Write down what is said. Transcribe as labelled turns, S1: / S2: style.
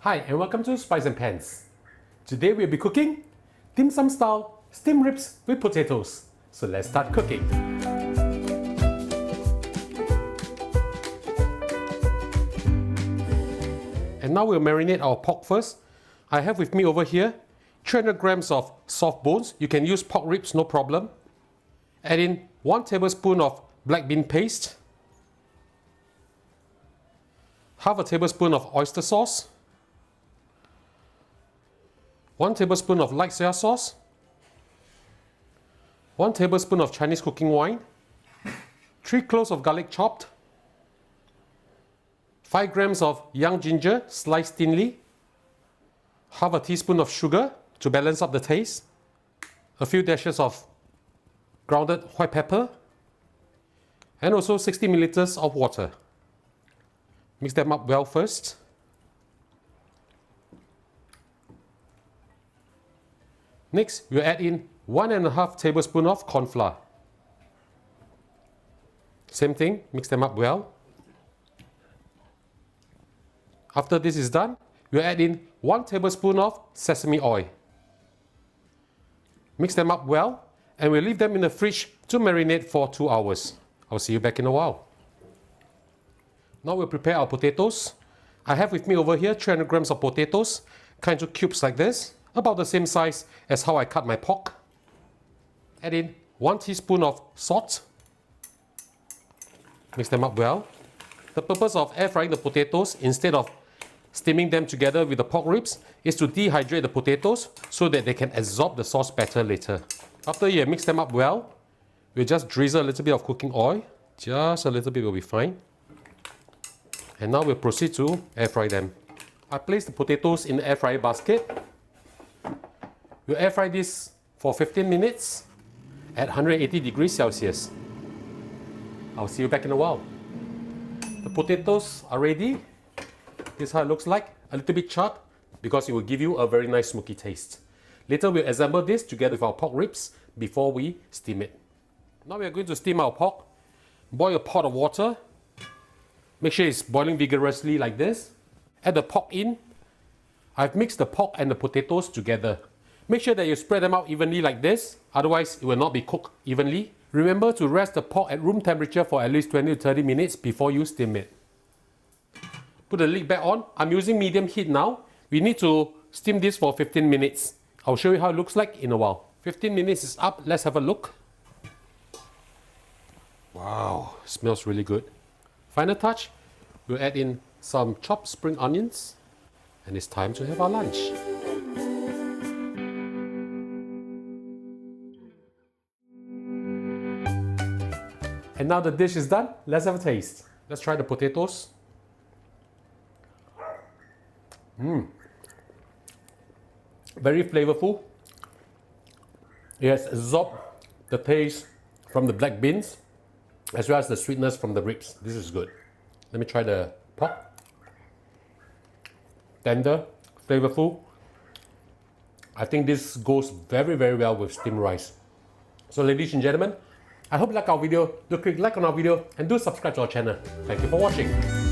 S1: Hi and welcome to Spice and Pans. Today we'll be cooking dim sum style steamed ribs with potatoes. So let's start cooking. And now we'll marinate our pork first. I have with me over here 300 grams of soft bones. You can use pork ribs, no problem. Add in 1 tablespoon of black bean paste, half a tablespoon of oyster sauce, 1 tablespoon of light soy sauce, 1 tablespoon of Chinese cooking wine, 3 cloves of garlic chopped, 5 grams of young ginger sliced thinly, half a teaspoon of sugar to balance up the taste, a few dashes of grounded white pepper, and also 60 milliliters of water. Mix them up well first. Next, we'll add in 1.5 tablespoons of cornflour. Same thing, mix them up well. After this is done, we'll add in 1 tablespoon of sesame oil. Mix them up well, and we'll leave them in the fridge to marinate for 2 hours. I'll see you back in a while. Now we'll prepare our potatoes. I have with me over here 300 grams of potatoes, cut into cubes like this, about the same size as how I cut my pork. Add in 1 teaspoon of salt. Mix them up well. The purpose of air frying the potatoes instead of steaming them together with the pork ribs is to dehydrate the potatoes so that they can absorb the sauce better later. After you mix them up well, we'll just drizzle a little bit of cooking oil. Just a little bit will be fine. And now we'll proceed to air fry them. I place the potatoes in the air fryer basket. We'll air fry this for 15 minutes at 180 degrees Celsius. I'll see you back in a while. The potatoes are ready. This is how it looks like. A little bit charred because it will give you a very nice smoky taste. Later we'll assemble this together with our pork ribs before we steam it. Now we are going to steam our pork. Boil a pot of water. Make sure it's boiling vigorously like this. Add the pork in. I've mixed the pork and the potatoes together. Make sure that you spread them out evenly like this, otherwise it will not be cooked evenly. Remember to rest the pork at room temperature for at least 20 to 30 minutes before you steam it. Put the lid back on. I'm using medium heat now. We need to steam this for 15 minutes. I'll show you how it looks like in a while. 15 minutes is up. Let's have a look. Wow, smells really good. Final touch, we'll add in some chopped spring onions, and it's time to have our lunch. And now the dish is done, let's have a taste. Let's try the potatoes. Very flavorful. It has absorbed the taste from the black beans as well as the sweetness from the ribs. This is good. Let me try the pork. Tender, flavorful. I think this goes very well with steamed rice. So ladies and gentlemen, I hope you like our video. Do click like on our video and do subscribe to our channel. Thank you for watching.